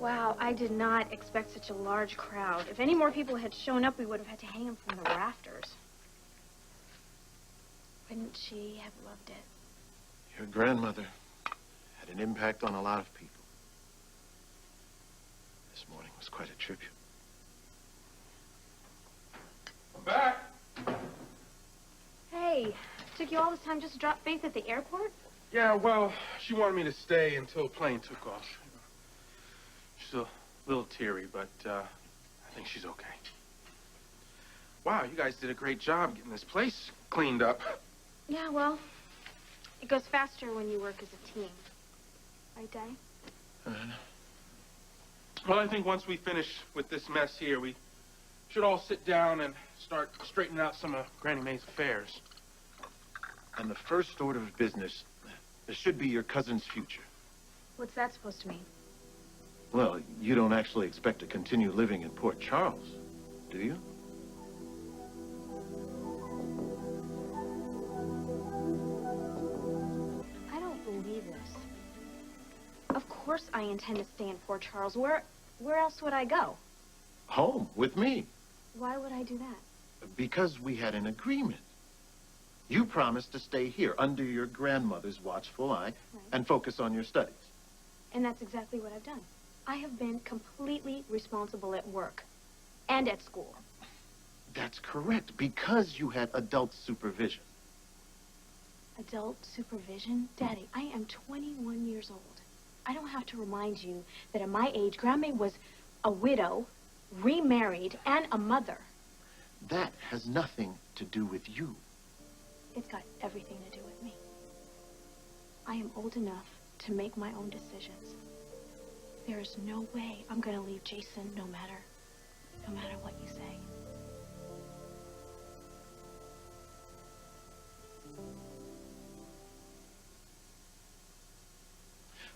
Wow, I did not expect such a large crowd. If any more people had shown up, we would have had to hang him from the rafters. Wouldn't she have loved it? Your grandmother had an impact on a lot of people. This morning was quite a tribute. I'm back. Hey, took you all this time just to drop Faith at the airport? Yeah, well, she wanted me to stay until the plane took off. She's a little teary, but I think she's okay. Wow, you guys did a great job getting this place cleaned up. Yeah, well, it goes faster when you work as a team. Right, Daddy? Well, I think once we finish with this mess here, we should all sit down and start straightening out some of Granny Mae's affairs. And the first order of business, there should be your cousin's future. What's that supposed to mean? Well, you don't actually expect to continue living in Port Charles, do you? I don't believe this. Of course I intend to stay in Port Charles. Where else would I go? Home, with me. Why would I do that? Because we had an agreement. You promised to stay here under your grandmother's watchful eye and focus on your studies. And that's exactly what I've done. I have been completely responsible at work and at school. That's correct, because you had adult supervision. Adult supervision? Daddy, I am 21 years old. I don't have to remind you that at my age, Grandma was a widow, remarried, and a mother. That has nothing to do with you. It's got everything to do with me. I am old enough to make my own decisions. There is no way I'm going to leave Jason no matter what you say.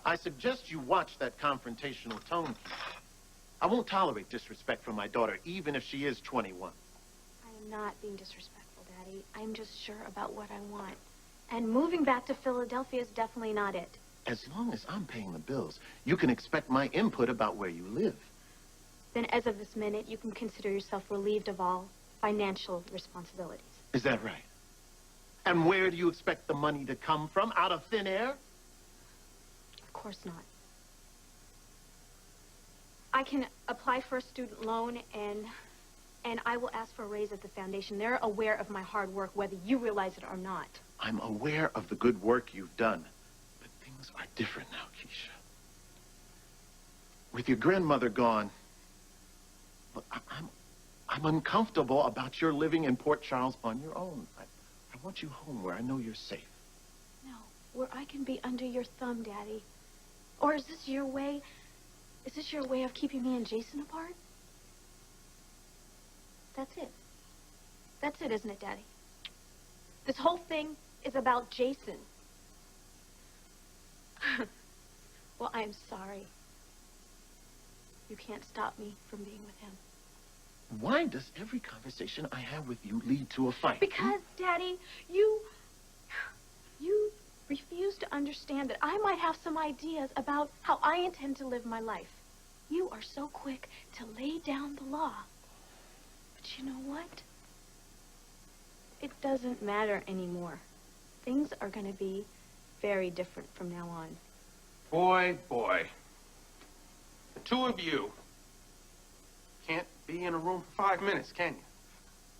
I suggest you watch that confrontational tone. I won't tolerate disrespect from my daughter, even if she is 21. I am not being disrespectful, Daddy. I am just sure about what I want. And moving back to Philadelphia is definitely not it. As long as I'm paying the bills, you can expect my input about where you live. Then as of this minute, you can consider yourself relieved of all financial responsibilities. Is that right? And where do you expect the money to come from? Out of thin air? Of course not. I can apply for a student loan and I will ask for a raise at the foundation. They're aware of my hard work, whether you realize it or not. I'm aware of the good work you've done. But things are different now, Keesha. With your grandmother gone, look, I'm uncomfortable about your living in Port Charles on your own. I want you home where I know you're safe. No, where I can be under your thumb, Daddy. Or is this your way of keeping me and Jason apart? That's it. That's it, isn't it, Daddy? This whole thing is about Jason. Well, I'm sorry. You can't stop me from being with him. Why does every conversation I have with you lead to a fight? Because, Daddy, you refuse to understand that I might have some ideas about how I intend to live my life. You are so quick to lay down the law. But you know what? It doesn't matter anymore. Things are going to be very different from now on. Boy. The two of you can't be in a room for 5 minutes, can you?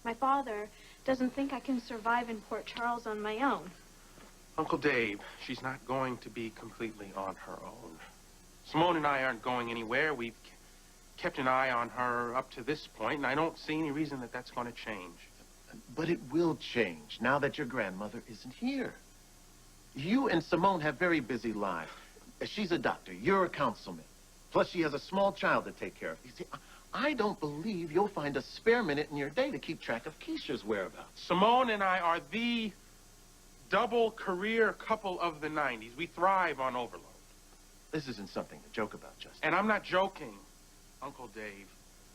My father doesn't think I can survive in Port Charles on my own. Uncle Dave, she's not going to be completely on her own. Simone and I aren't going anywhere. We've kept an eye on her up to this point, and I don't see any reason that that's going to change. But it will change now that your grandmother isn't here. You and Simone have very busy lives. She's a doctor. You're a councilman. Plus, she has a small child to take care of. You see, I don't believe you'll find a spare minute in your day to keep track of Keisha's whereabouts. Simone and I are the double career couple of the 90s. We thrive on overload. This isn't something to joke about, Justin. And I'm not joking, Uncle Dave.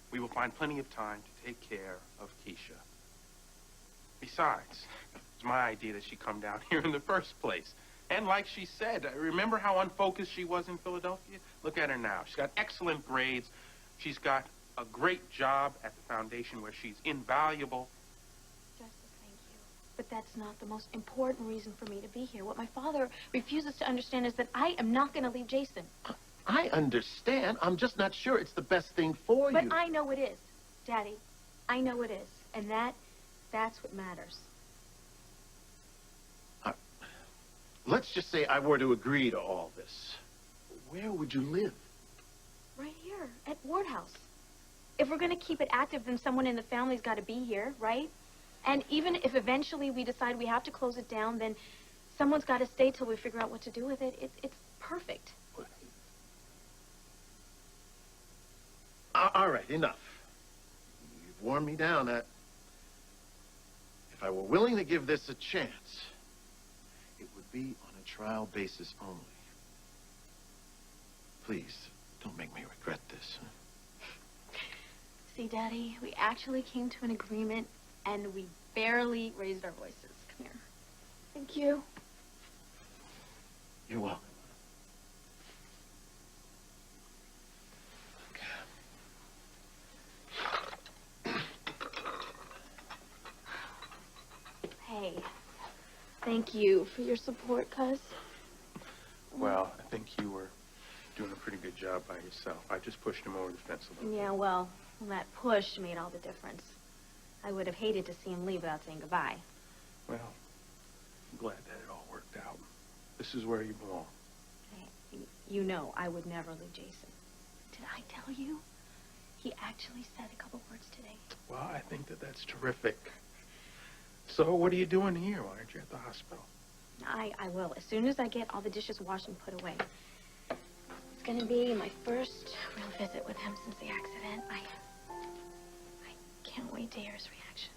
We will find plenty of time to take care of Keisha. Besides, it's my idea that she come down here in the first place. And like she said, remember how unfocused she was in Philadelphia? Look at her now. She's got excellent grades. She's got a great job at the foundation where she's invaluable. Justice, thank you. But that's not the most important reason for me to be here. What my father refuses to understand is that I am not going to leave Jason. I understand. I'm just not sure it's the best thing for you. But I know it is, Daddy. I know it is. And that's what matters. Let's just say I were to agree to all this. Where would you live? Right here, at Ward House. If we're going to keep it active, then someone in the family's got to be here, right? And even if eventually we decide we have to close it down, then someone's got to stay till we figure out what to do with it. It's perfect. All right, enough. You've worn me down. If I were willing to give this a chance, it would be on a trial basis only. Please, don't make me regret this. See, Daddy, we actually came to an agreement, and we barely raised our voices. Come here. Thank you. You're welcome. Hey, thank you for your support, cuz. Well, I think you were doing a pretty good job by yourself. I just pushed him over the fence a little Yeah, well, that push made all the difference. I would have hated to see him leave without saying goodbye. Well, I'm glad that it all worked out. This is where you belong. Hey, you know I would never leave Jason. Did I tell you? He actually said a couple words today. Well, I think that that's terrific. So what are you doing here? Why aren't you at the hospital? I will, as soon as I get all the dishes washed and put away. It's going to be my first real visit with him since the accident. I can't wait to hear his reaction.